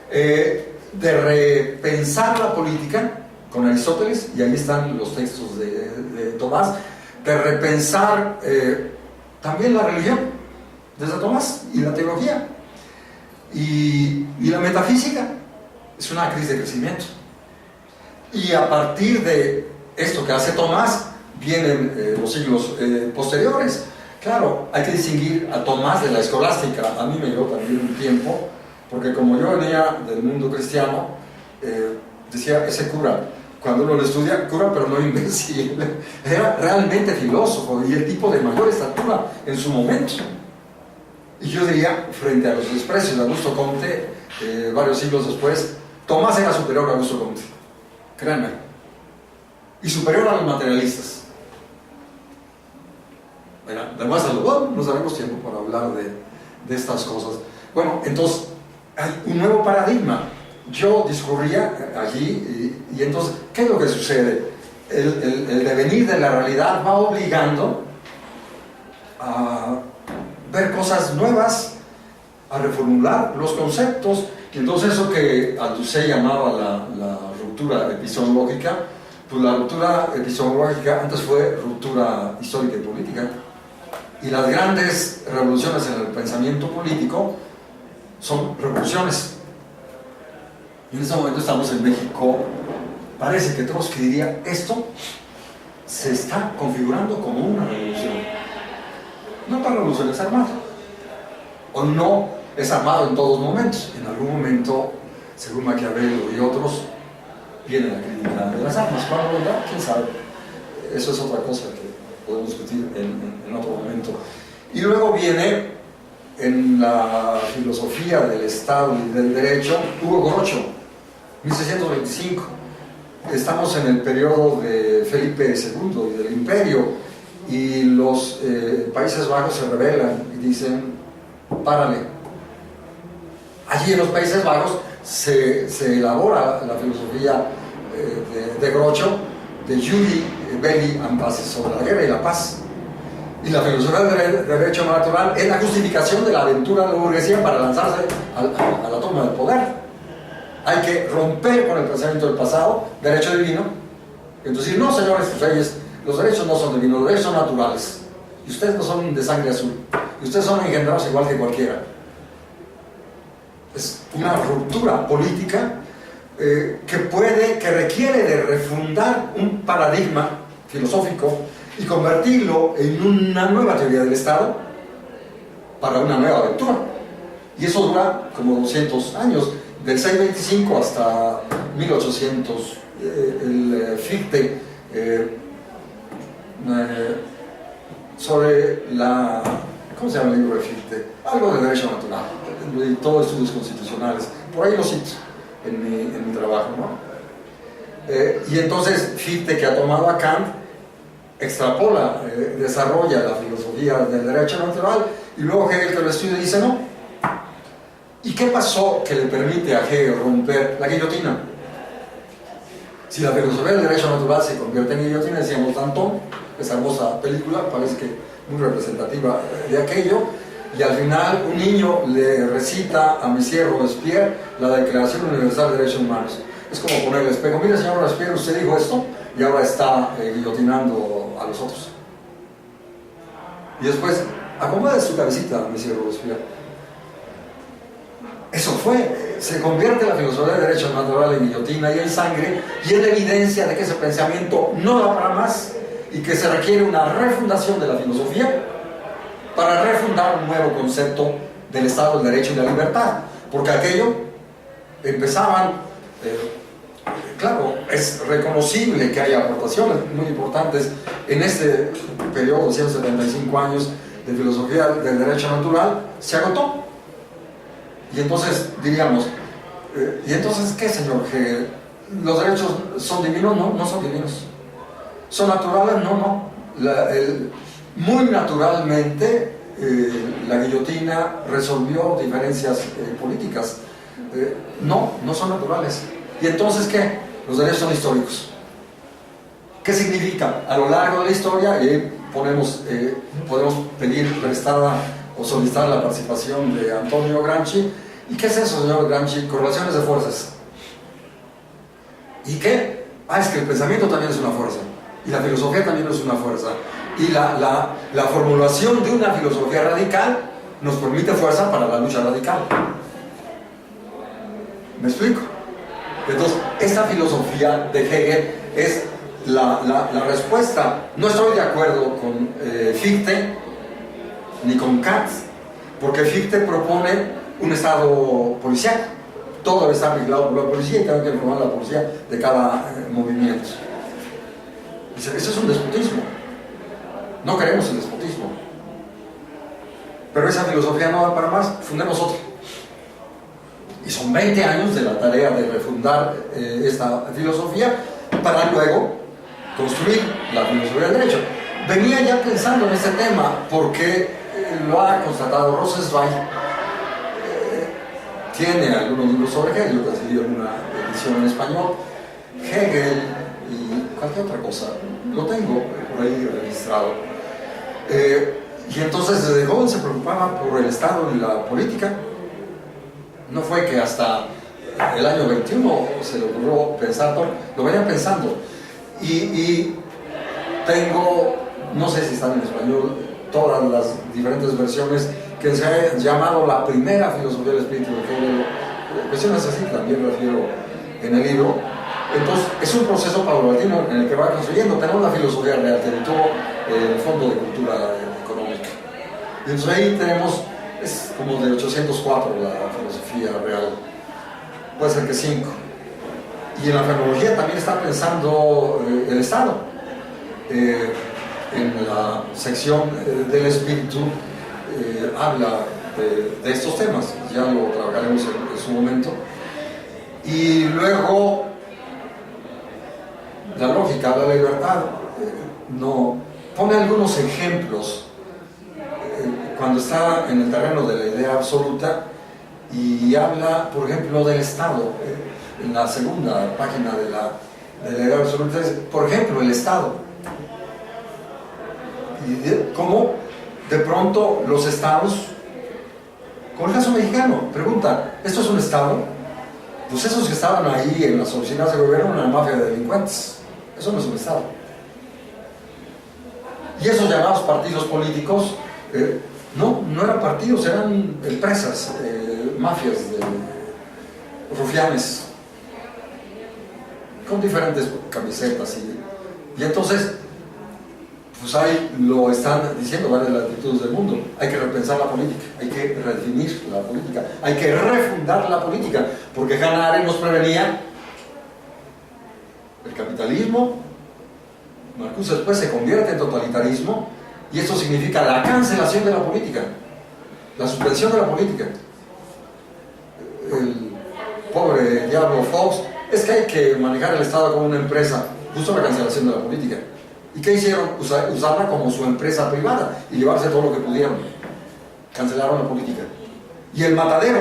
de repensar la política con Aristóteles, y ahí están los textos de Tomás, de repensar también la religión desde Tomás y la teología. Y la metafísica es una crisis de crecimiento. Y a partir de esto que hace Tomás, vienen los siglos posteriores. Claro, hay que distinguir a Tomás de la escolástica. A mí me llevó también un tiempo, porque como yo venía del mundo cristiano, decía, ese cura, cuando uno lo estudia, cura pero no imbécil, era realmente filósofo y el tipo de mayor estatura en su momento. Y yo diría, frente a los desprecios de Augusto Comte, varios siglos después, Tomás era superior a Augusto Comte, créanme, y superior a los materialistas. Bueno, además, no tenemos tiempo para hablar de estas cosas. Bueno, entonces hay un nuevo paradigma. Yo discurría allí y entonces, ¿qué es lo que sucede? El devenir de la realidad va obligando a ver cosas nuevas, a reformular los conceptos, y entonces eso que Althusser llamaba la ruptura epistemológica, pues la ruptura epistemológica antes fue ruptura histórica y política, y las grandes revoluciones en el pensamiento político son revoluciones. Y en este momento estamos en México, parece que Trotsky diría, esto se está configurando como una revolución. No toda revolución es armada, o no es armado en todos momentos. En algún momento, según Maquiavelo y otros, viene la crítica de las armas. ¿Cuándo vendrá? ¿Quién sabe? Eso es otra cosa que podemos discutir en otro momento. Y luego viene, en la filosofía del Estado y del Derecho, Hugo Gorocho, 1625. Estamos en el periodo de Felipe II y del Imperio, y los Países Bajos se rebelan y dicen, párale. Allí en los Países Bajos se elabora la filosofía de Groucho, de Juri Belli and Paz, sobre la guerra y la paz. Y la filosofía del derecho natural es la justificación de la aventura de la burguesía para lanzarse a la toma del poder. Hay que romper con el pensamiento del pasado, derecho divino, y decir, no, señores reyes, los derechos no son divinos, los derechos son naturales, y ustedes no son de sangre azul, y ustedes son engendrados igual que cualquiera. Es una ruptura política que requiere de refundar un paradigma filosófico y convertirlo en una nueva teoría del Estado para una nueva aventura. Y eso dura como 200 años, del 625 hasta 1800. El Fichte, sobre la... ¿Cómo se llama el libro de Fichte? Algo de derecho natural, de todos estudios constitucionales. Por ahí lo cito en mi trabajo, ¿no? Y entonces Fichte, que ha tomado a Kant, extrapola, desarrolla la filosofía del derecho natural, y luego Hegel, que lo estudia, dice no. ¿Y qué pasó que le permite a Hegel romper la guillotina? Si la filosofía del derecho natural se convierte en guillotina, decíamos Danton, esa hermosa película, parece que muy representativa de aquello, y al final un niño le recita a Monsieur Robespierre la Declaración Universal de Derechos Humanos. Es como poner el espejo, mire señor Robespierre, usted dijo esto, y ahora está guillotinando a los otros. Y después, acomode su cabecita, Monsieur Robespierre. Eso se convierte la filosofía del derecho natural en guillotina y en sangre, y es la evidencia de que ese pensamiento no da para más y que se requiere una refundación de la filosofía para refundar un nuevo concepto del Estado, del derecho y la libertad, porque aquello empezaban, claro, es reconocible que hay aportaciones muy importantes en este periodo de 175 años de filosofía del derecho natural, se agotó. Y entonces diríamos, ¿y entonces qué, señor Hegel? ¿Los derechos son divinos? No, no son divinos. ¿Son naturales? No. Muy naturalmente la guillotina resolvió diferencias políticas. No son naturales. ¿Y entonces qué? Los derechos son históricos. ¿Qué significa? A lo largo de la historia, y ahí podemos pedir prestada o solicitar la participación de Antonio Gramsci. ¿Y qué es eso, señor Gramsci? Correlaciones de fuerzas. ¿Y qué? Es que el pensamiento también es una fuerza, y la filosofía también es una fuerza, y la formulación de una filosofía radical nos permite fuerza para la lucha radical. ¿Me explico? Entonces, esta filosofía de Hegel es la respuesta. No estoy de acuerdo con Fichte ni con Kant, porque Fichte propone un Estado policial. Todo debe estar vigilado por la policía y tengo que informar a la policía de cada movimiento. Dice, eso es un despotismo. No queremos el despotismo. Pero esa filosofía no va para más, fundemos otra. Y son 20 años de la tarea de refundar esta filosofía para luego construir la filosofía del derecho. Venía ya pensando en este tema porque lo ha constatado Rosenzweig tiene algunos libros sobre Hegel, yo conseguí una edición en español, Hegel y cualquier otra cosa, lo tengo por ahí registrado. Y entonces desde joven se preocupaba por el Estado y la política. No fue que hasta el año 21 se le ocurrió pensar, lo venía pensando. Y tengo, no sé si están en español, todas las diferentes versiones que se ha llamado la primera filosofía del espíritu de Hegel. Cuestiones así también refiero en el libro. Entonces es un proceso paulatino en el que va construyendo. Tenemos la filosofía real que tuvo el Fondo de Cultura Económica. Y entonces ahí tenemos, es como de 804 la filosofía real, puede ser que 5. Y en la fenomenología también está pensando el Estado. En la sección del espíritu habla de estos temas, ya lo trabajaremos en su momento. Y luego la lógica, la libertad, no pone algunos ejemplos cuando está en el terreno de la idea absoluta y habla, por ejemplo, del Estado. En la segunda página de la idea absoluta es, por ejemplo, el Estado. Y cómo de pronto los estados, con el caso mexicano, pregunta, ¿esto es un Estado? Pues esos que estaban ahí en las oficinas de gobierno eran una mafia de delincuentes. Eso no es un Estado. Y esos llamados partidos políticos, no eran partidos, eran empresas, mafias de rufianes, con diferentes camisetas. Y entonces, pues ahí lo están diciendo varias latitudes del mundo. Hay que repensar la política, hay que redefinir la política, hay que refundar la política, porque Hannah Arendt nos prevenía el capitalismo. Marcuse después se convierte en totalitarismo y esto significa la cancelación de la política, la suspensión de la política. El pobre diablo Fox, es que hay que manejar el Estado como una empresa, justo la cancelación de la política. ¿Y qué hicieron? Usarla como su empresa privada y llevarse todo lo que pudieron. Cancelaron la política. Y el matadero,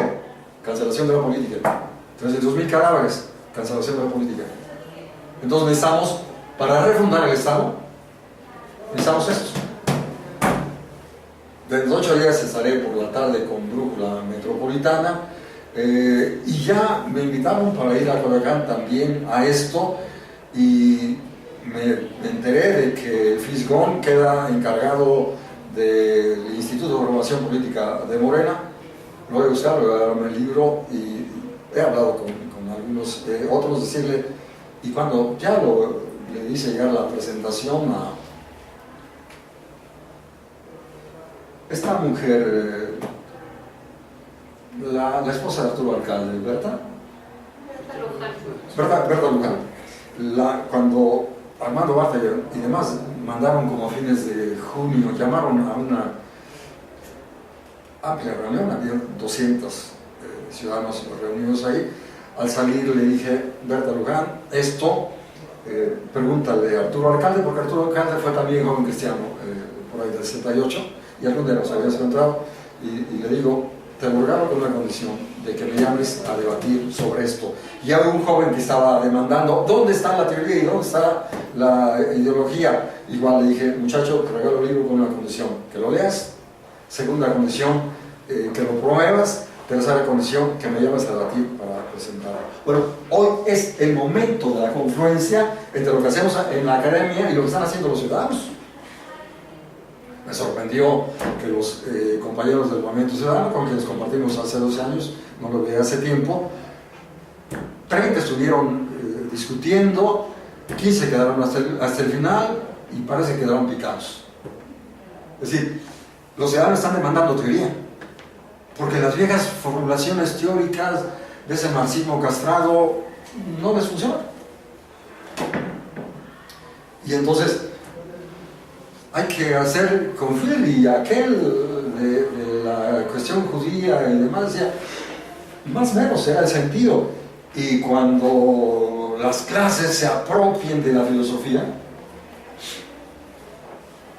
cancelación de la política. 300.000 cadáveres, cancelación de la política. Entonces necesitamos, para refundar el Estado, necesitamos esto. Dentro de 8 días estaré por la tarde con Brújula Metropolitana y ya me invitaron para ir a Coyoacán también a esto y me enteré de que Fisgón queda encargado del Instituto de Formación Política de Morena. Lo voy a buscar, voy a darme el libro y he hablado con algunos otros, decirle, y cuando ya le hice llegar la presentación a esta mujer, la esposa de Arturo Alcalde, ¿verdad? Berta Luján. Cuando Armando Barta y demás mandaron como a fines de junio, llamaron a una amplia reunión, había 200 ciudadanos reunidos ahí. Al salir le dije, Berta Luján, esto, pregúntale a Arturo Alcalde, porque Arturo Alcalde fue también joven cristiano, por ahí del 68, y algún día nos habíamos encontrado, y le digo, te lo regalo con una condición, de que me llames a debatir sobre esto. Y había un joven que estaba demandando, ¿dónde está la teoría y dónde está la ideología? Igual le dije, muchacho, te regalo el libro con una condición, que lo leas. Segunda condición, que lo promuevas. Tercera condición, que me llames a debatir para presentar. Bueno, hoy es el momento de la confluencia entre lo que hacemos en la academia y lo que están haciendo los ciudadanos. Me sorprendió que los compañeros del Movimiento Ciudadano, con quienes compartimos hace 12 años, no lo veía hace tiempo, 30 estuvieron discutiendo, 15 quedaron hasta el final y parece que quedaron picados. Es decir, los ciudadanos están demandando teoría, porque las viejas formulaciones teóricas de ese marxismo castrado no les funcionan. Y entonces hay que hacer confluir, y aquel de la cuestión judía y demás decía, más o menos era el sentido. Y cuando las clases se apropien de la filosofía,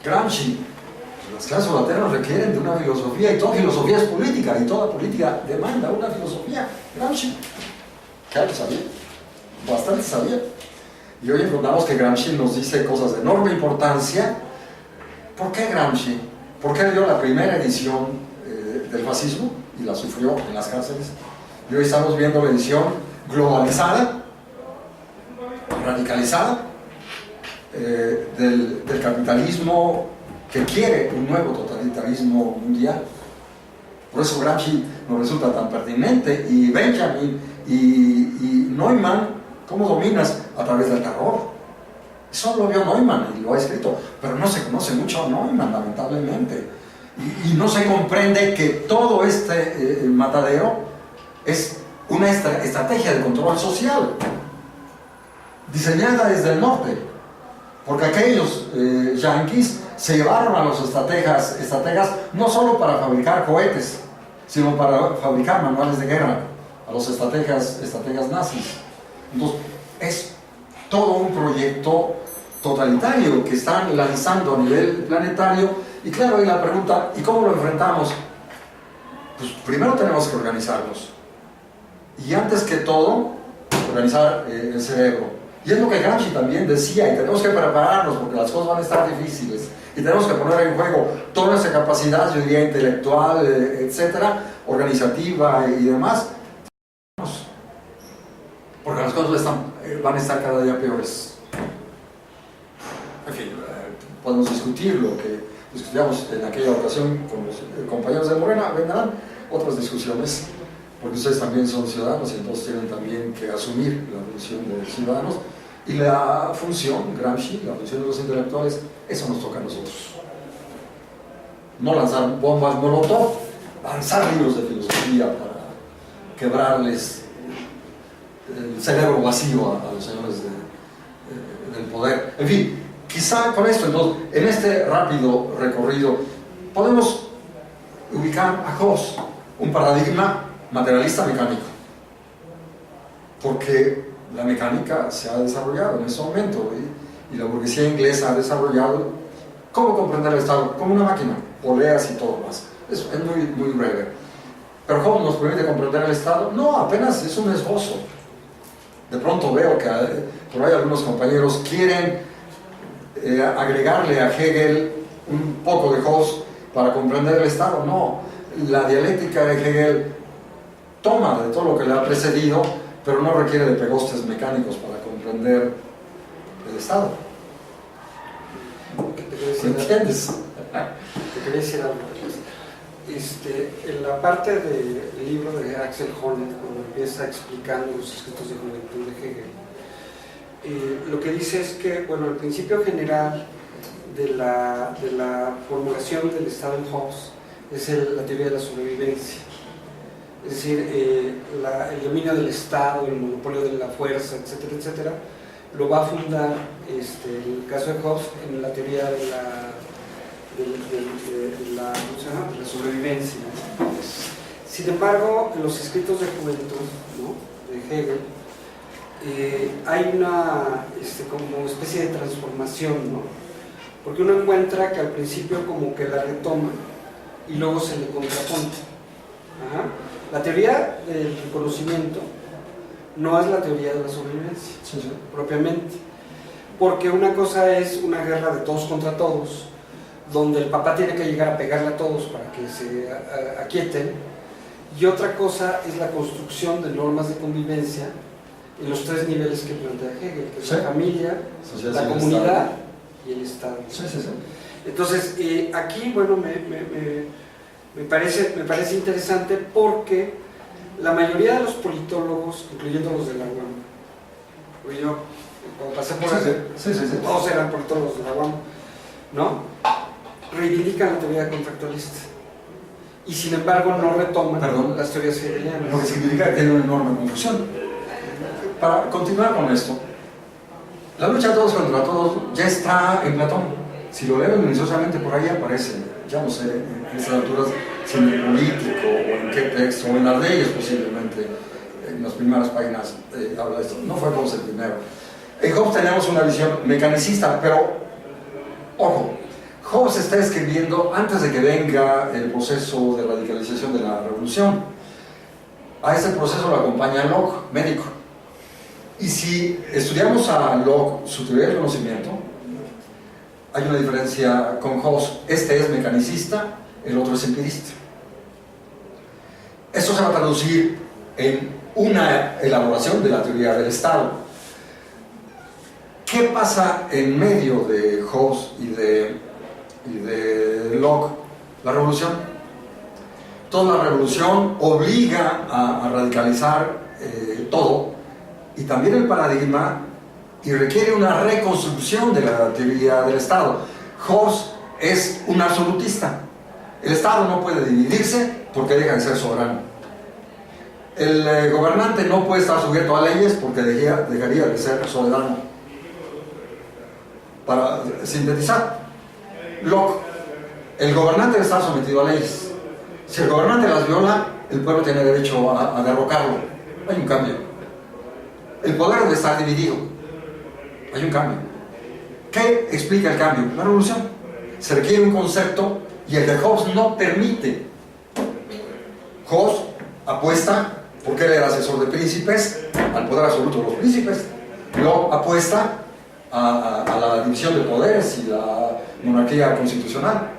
Gramsci Las clases subalternas requieren de una filosofía, y toda filosofía es política, y toda política demanda una filosofía. Gramsci, claro, sabía, bastante sabía. Y hoy encontramos que Gramsci nos dice cosas de enorme importancia. ¿Por qué Gramsci? Porque él dio la primera edición del fascismo y la sufrió en las cárceles. Y hoy estamos viendo la edición globalizada, radicalizada, del capitalismo que quiere un nuevo totalitarismo mundial. Por eso Gramsci nos resulta tan pertinente, y Benjamin y Neumann, ¿cómo dominas? A través del terror. Eso lo vio Neumann y lo ha escrito, pero no se conoce mucho a Neumann, lamentablemente, y no se comprende que todo este matadero es una estrategia de control social diseñada desde el norte, porque aquellos yanquis se llevaron a los estrategas no solo para fabricar cohetes, sino para fabricar manuales de guerra a los estrategas nazis. Entonces es todo un proyecto totalitario que están lanzando a nivel planetario. Y claro, hay la pregunta, ¿y cómo lo enfrentamos? Pues primero tenemos que organizarnos, y antes que todo organizar el cerebro. Y es lo que Gramsci también decía, y tenemos que prepararnos porque las cosas van a estar difíciles, y tenemos que poner en juego toda nuestra capacidad, yo diría, intelectual, etcétera, organizativa y demás, porque las cosas van a estar cada día peores. En fin, podemos discutir lo que discutíamos en aquella ocasión con los compañeros de Morena. Vendrán otras discusiones, porque ustedes también son ciudadanos y entonces tienen también que asumir la función de ciudadanos, y la función, Gramsci, la función de los intelectuales, eso nos toca a nosotros. No lanzar bombas molotov, lanzar libros de filosofía para quebrarles el cerebro vacío a los señores del poder. En fin, quizá con esto, entonces, en este rápido recorrido, podemos ubicar a Hobbes, un paradigma materialista mecánico, porque la mecánica se ha desarrollado en ese momento, y la burguesía inglesa ha desarrollado cómo comprender el Estado como una máquina, poleas y todo más. Es muy, muy breve. Pero ¿cómo nos permite comprender el Estado? No, apenas es un esbozo. De pronto veo que por ahí algunos compañeros quieren agregarle a Hegel un poco de Hobbes para comprender el Estado. No, la dialéctica de Hegel toma de todo lo que le ha precedido, pero no requiere de pegostes mecánicos para comprender el Estado. ¿Me entiendes? Te quería decir algo. En la parte del libro de Axel Honneth, cuando empieza explicando los escritos de juventud de Hegel, lo que dice es que, bueno, el principio general de la formulación del Estado en Hobbes es la teoría de la sobrevivencia. Es decir, el dominio del Estado, el monopolio de la fuerza, etcétera, etcétera, lo va a fundar, en el caso de Hobbes, en la teoría de la sobrevivencia. Sin embargo, en los escritos de juventud, ¿no?, de Hegel, hay una como especie de transformación, ¿no?, porque uno encuentra que al principio como que la retoma y luego se le contrapone. Ajá. La teoría del reconocimiento no es la teoría de la sobrevivencia, Sí, sí. propiamente, porque una cosa es una guerra de todos contra todos, donde el papá tiene que llegar a pegarle a todos para que se aquieten, y otra cosa es la construcción de normas de convivencia en los tres niveles que plantea Hegel, que es la familia, la comunidad y el Estado. Sí, sí, sí. Entonces, aquí, bueno, me parece interesante, porque la mayoría de los politólogos, incluyendo los de la UAM, yo cuando pasé por ahí, todos eran politólogos de la UAM, ¿no?, reivindican la teoría contractualista, y sin embargo no retoman las teorías hegelianas. Lo que significa que hay una enorme confusión. Para continuar con esto, la lucha de todos contra todos ya está en Platón. Si lo leo minuciosamente, por ahí aparece, ya no sé en estas alturas si en el político o en qué texto, o en las leyes posiblemente, en las primeras páginas habla de esto. No fue Hobbes el primero. En Hobbes tenemos una visión mecanicista, pero ojo, Hobbes está escribiendo antes de que venga el proceso de radicalización de la revolución. A ese proceso lo acompaña Locke, médico. Y si estudiamos a Locke, su teoría del conocimiento, hay una diferencia con Hobbes. Este es mecanicista, el otro es empirista. Esto se va a traducir en una elaboración de la teoría del Estado. ¿Qué pasa en medio de Hobbes y de Locke? La revolución. Toda la revolución obliga a radicalizar todo, y también el paradigma, y requiere una reconstrucción de la teoría del Estado. Hobbes es un absolutista. El Estado no puede dividirse porque deja de ser soberano. El gobernante no puede estar sujeto a leyes porque dejaría de ser soberano. Para sintetizar, Locke, el gobernante está sometido a leyes. Si el gobernante las viola, el pueblo tiene derecho a derrocarlo. Hay un cambio. El poder debe estar dividido. Hay un cambio. ¿Qué explica el cambio? La revolución. Se requiere un concepto y el de Hobbes no permite. Hobbes apuesta, porque él era asesor de príncipes, al poder absoluto de los príncipes. Locke apuesta a la división de poderes y la monarquía constitucional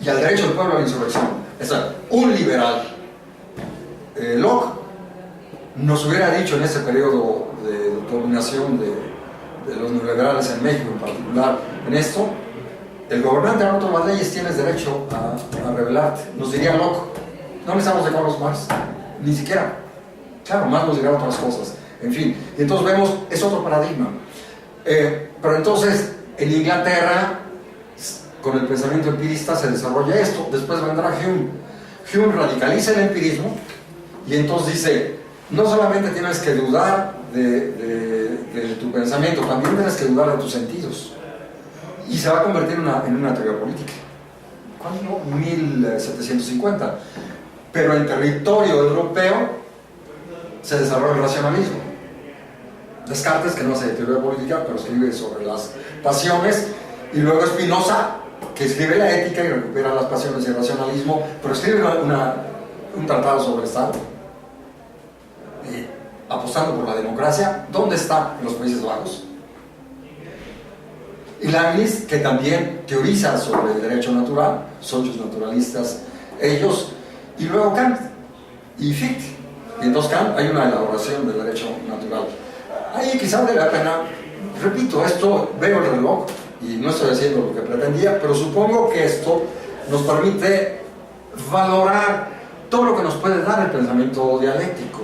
y al derecho del pueblo a la insurrección. Es decir, un liberal. Locke nos hubiera dicho en ese periodo de dominación de los neoliberales en México en particular, en esto, el gobernante ha roto las leyes, tienes derecho a rebelarte. Nos diría Locke, no necesitamos de Carlos Marx, ni siquiera. Claro, Marx nos dirá otras cosas. En fin, y entonces vemos, es otro paradigma. Pero entonces, en Inglaterra, con el pensamiento empirista se desarrolla esto. Después vendrá Hume. Hume radicaliza el empirismo y entonces dice, no solamente tienes que dudar de tu pensamiento, también tienes que dudar de tus sentidos. Y se va a convertir en una teoría política. ¿Cuándo? 1750. Pero en territorio europeo se desarrolla el racionalismo. Descartes, que no hace teoría política, pero escribe sobre las pasiones, y luego Spinoza, que escribe la ética y recupera las pasiones y el racionalismo, pero escribe un tratado sobre el Estado, apostando por la democracia. ¿Dónde está? En los Países Bajos. Y Leibniz, que también teoriza sobre el derecho natural, socios naturalistas ellos, y luego Kant y Fichte. Y entonces Kant, hay una elaboración del derecho natural. Ahí quizás vale la pena, repito, esto, veo el reloj y no estoy haciendo lo que pretendía, pero supongo que esto nos permite valorar todo lo que nos puede dar el pensamiento dialéctico.